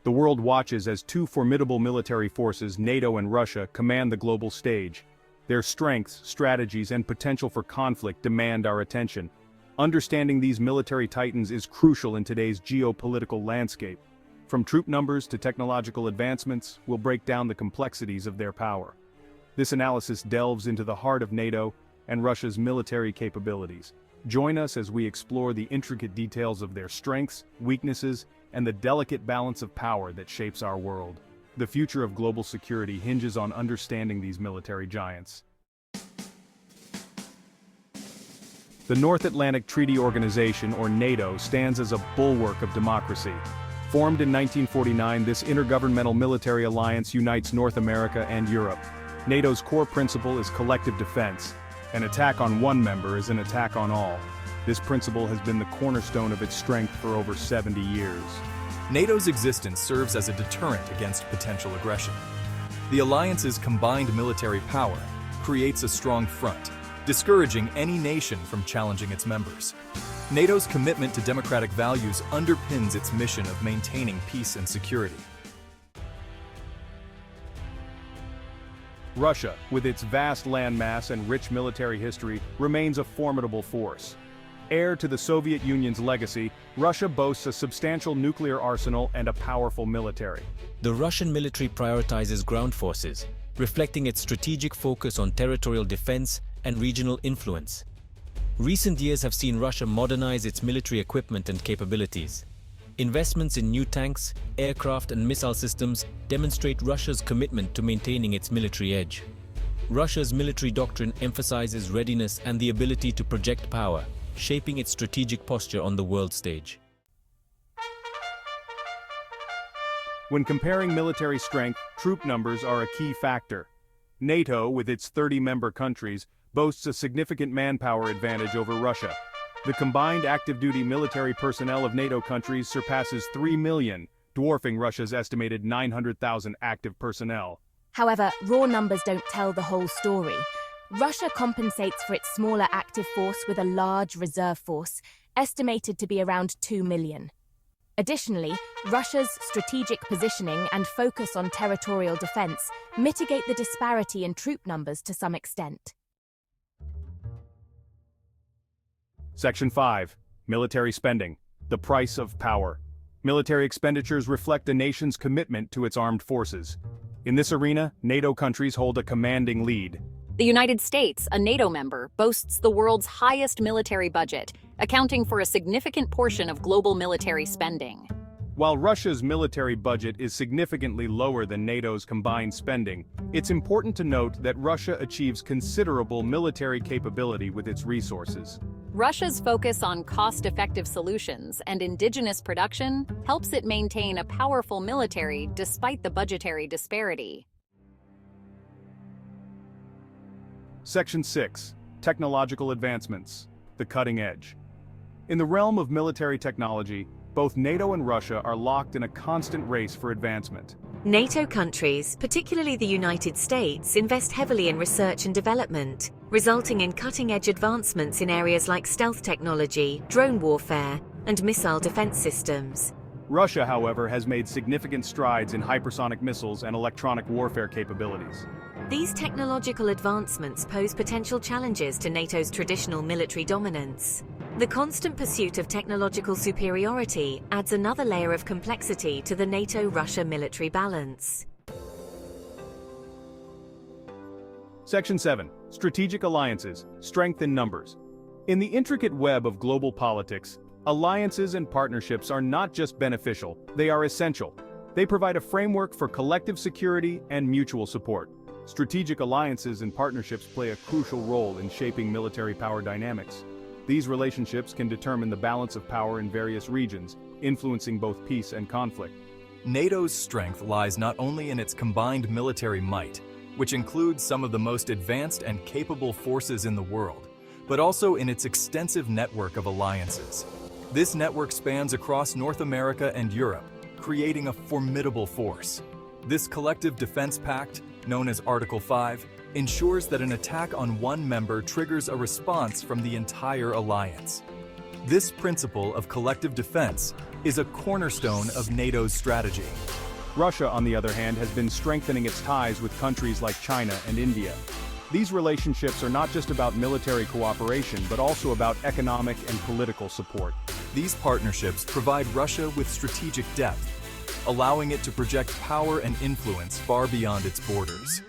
The world watches as two formidable military forces, NATO and Russia, command the global stage. Their strengths, strategies, and potential for conflict demand our attention. Understanding these military titans is crucial in today's geopolitical landscape. From troop numbers to technological advancements, we'll break down the complexities of their power. This analysis delves into the heart of NATO and Russia's military capabilities. Join us as we explore the intricate details of their strengths, weaknesses, and the delicate balance of power that shapes our world. The future of global security hinges on understanding these military giants. The North Atlantic Treaty Organization, or NATO, stands as a bulwark of democracy. Formed in 1949, this intergovernmental military alliance unites North America and Europe. NATO's core principle is collective defense. An attack on one member is an attack on all. This principle has been the cornerstone of its strength for over 70 years. NATO's existence serves as a deterrent against potential aggression. The alliance's combined military power creates a strong front, discouraging any nation from challenging its members. NATO's commitment to democratic values underpins its mission of maintaining peace and security. Russia, with its vast landmass and rich military history, remains a formidable force. Heir to the Soviet Union's legacy, Russia boasts a substantial nuclear arsenal and a powerful military. The Russian military prioritizes ground forces, reflecting its strategic focus on territorial defense and regional influence. Recent years have seen Russia modernize its military equipment and capabilities. Investments in new tanks, aircraft, and missile systems demonstrate Russia's commitment to maintaining its military edge. Russia's military doctrine emphasizes readiness and the ability to project power, shaping its strategic posture on the world stage. When comparing military strength, troop numbers are a key factor. NATO, with its 30-member countries, boasts a significant manpower advantage over Russia. The combined active-duty military personnel of NATO countries surpasses 3 million, dwarfing Russia's estimated 900,000 active personnel. However, raw numbers don't tell the whole story. Russia compensates for its smaller active force with a large reserve force, estimated to be around 2 million. Additionally, Russia's strategic positioning and focus on territorial defense mitigate the disparity in troop numbers to some extent. Section 5. Military spending. The price of power. Military expenditures reflect a nation's commitment to its armed forces. In this arena, NATO countries hold a commanding lead. The United States, a NATO member, boasts the world's highest military budget, accounting for a significant portion of global military spending. While Russia's military budget is significantly lower than NATO's combined spending, it's important to note that Russia achieves considerable military capability with its resources. Russia's focus on cost-effective solutions and indigenous production helps it maintain a powerful military despite the budgetary disparity. Section 6. Technological advancements. The cutting edge. In the realm of military technology, both NATO and Russia are locked in a constant race for advancement. NATO countries, particularly the United States, invest heavily in research and development, resulting in cutting-edge advancements in areas like stealth technology, drone warfare, and missile defense systems. Russia, however, has made significant strides in hypersonic missiles and electronic warfare capabilities. These technological advancements pose potential challenges to NATO's traditional military dominance. The constant pursuit of technological superiority adds another layer of complexity to the NATO-Russia military balance. Section 7. Strategic alliances. Strength in numbers. In the intricate web of global politics, alliances and partnerships are not just beneficial, they are essential. They provide a framework for collective security and mutual support. Strategic alliances and partnerships play a crucial role in shaping military power dynamics. These relationships can determine the balance of power in various regions, influencing both peace and conflict. NATO's strength lies not only in its combined military might, which includes some of the most advanced and capable forces in the world, but also in its extensive network of alliances. This network spans across North America and Europe, creating a formidable force. This collective defense pact, known as Article 5, ensures that an attack on one member triggers a response from the entire alliance. This principle of collective defense is a cornerstone of NATO's strategy. Russia, on the other hand, has been strengthening its ties with countries like China and India. These relationships are not just about military cooperation, but also about economic and political support. These partnerships provide Russia with strategic depth, allowing it to project power and influence far beyond its borders.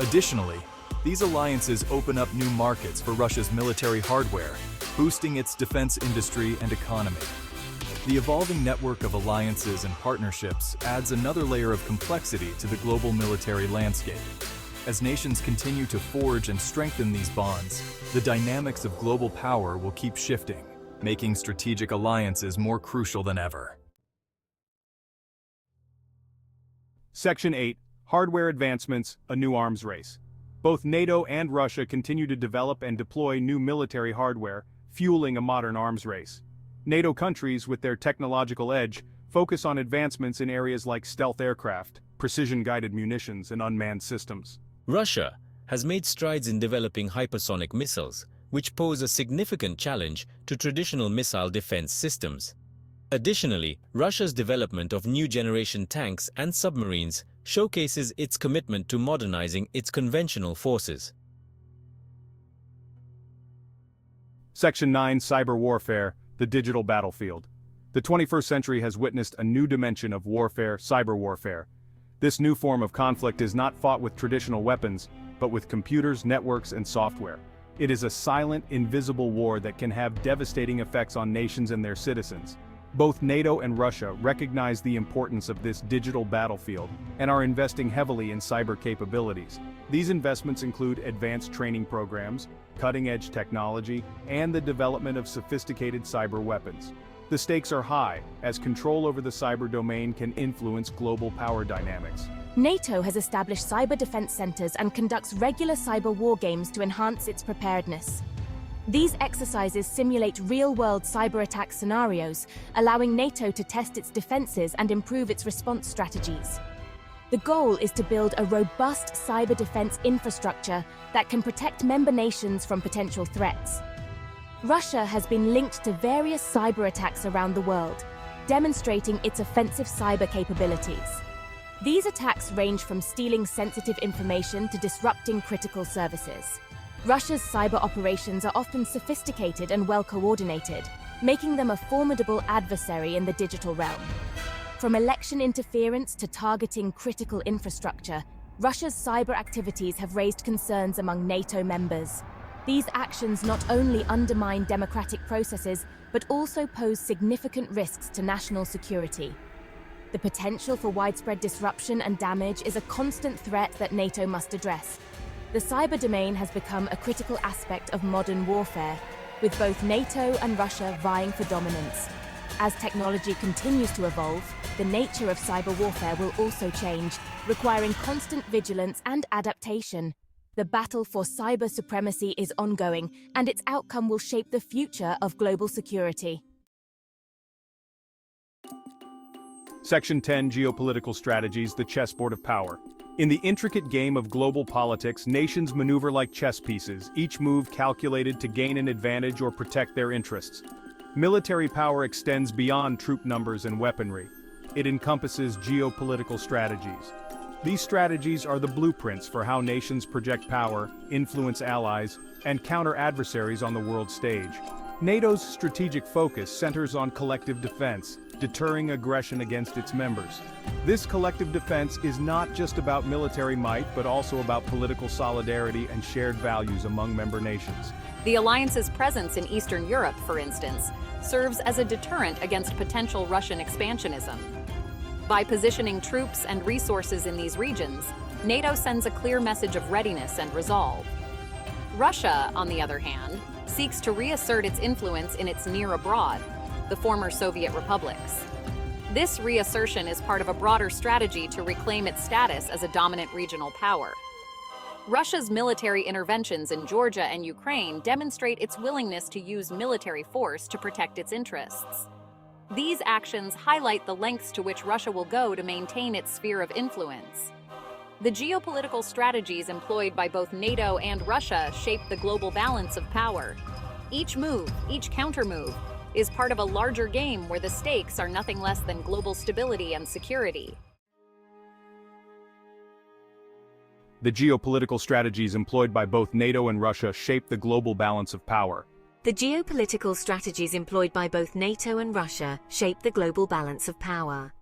Additionally, these alliances open up new markets for Russia's military hardware, boosting its defense industry and economy. The evolving network of alliances and partnerships adds another layer of complexity to the global military landscape. As nations continue to forge and strengthen these bonds, the dynamics of global power will keep shifting, making strategic alliances more crucial than ever. Section 8. Hardware Advancements, a New Arms Race. Both NATO and Russia continue to develop and deploy new military hardware, fueling a modern arms race. NATO countries, with their technological edge, focus on advancements in areas like stealth aircraft, precision-guided munitions, and unmanned systems. Russia has made strides in developing hypersonic missiles, which pose a significant challenge to traditional missile defense systems. Additionally, Russia's development of new-generation tanks and submarines showcases its commitment to modernizing its conventional forces. Section 9. Cyber Warfare, the Digital Battlefield. The 21st century has witnessed a new dimension of warfare, cyber warfare. This new form of conflict is not fought with traditional weapons, but with computers, networks, and software. It is a silent, invisible war that can have devastating effects on nations and their citizens. Both NATO and Russia recognize the importance of this digital battlefield and are investing heavily in cyber capabilities. These investments include advanced training programs, cutting-edge technology, and the development of sophisticated cyber weapons. The stakes are high, as control over the cyber domain can influence global power dynamics. NATO has established cyber defense centers and conducts regular cyber war games to enhance its preparedness. These exercises simulate real-world cyber attack scenarios, allowing NATO to test its defenses and improve its response strategies. The goal is to build a robust cyber defense infrastructure that can protect member nations from potential threats. Russia has been linked to various cyber attacks around the world, demonstrating its offensive cyber capabilities. These attacks range from stealing sensitive information to disrupting critical services. Russia's cyber operations are often sophisticated and well-coordinated, making them a formidable adversary in the digital realm. From election interference to targeting critical infrastructure, Russia's cyber activities have raised concerns among NATO members. These actions not only undermine democratic processes, but also pose significant risks to national security. The potential for widespread disruption and damage is a constant threat that NATO must address. The cyber domain has become a critical aspect of modern warfare, with both NATO and Russia vying for dominance. As technology continues to evolve, the nature of cyber warfare will also change, requiring constant vigilance and adaptation. The battle for cyber supremacy is ongoing, and its outcome will shape the future of global security. Section 10. Geopolitical Strategies, the Chessboard of Power. In the intricate game of global politics, nations maneuver like chess pieces, each move calculated to gain an advantage or protect their interests. Military power extends beyond troop numbers and weaponry. It encompasses geopolitical strategies. These strategies are the blueprints for how nations project power, influence allies, and counter adversaries on the world stage. NATO's strategic focus centers on collective defense, deterring aggression against its members. This collective defense is not just about military might, but also about political solidarity and shared values among member nations. The alliance's presence in Eastern Europe, for instance, serves as a deterrent against potential Russian expansionism. By positioning troops and resources in these regions, NATO sends a clear message of readiness and resolve. Russia, on the other hand, seeks to reassert its influence in its near abroad, the former Soviet republics. This reassertion is part of a broader strategy to reclaim its status as a dominant regional power. Russia's military interventions in Georgia and Ukraine demonstrate its willingness to use military force to protect its interests. These actions highlight the lengths to which Russia will go to maintain its sphere of influence. The geopolitical strategies employed by both NATO and Russia shape the global balance of power. Each move, each countermove, is part of a larger game where the stakes are nothing less than global stability and security. The geopolitical strategies employed by both NATO and Russia shape the global balance of power. The geopolitical strategies employed by both NATO and Russia shape the global balance of power.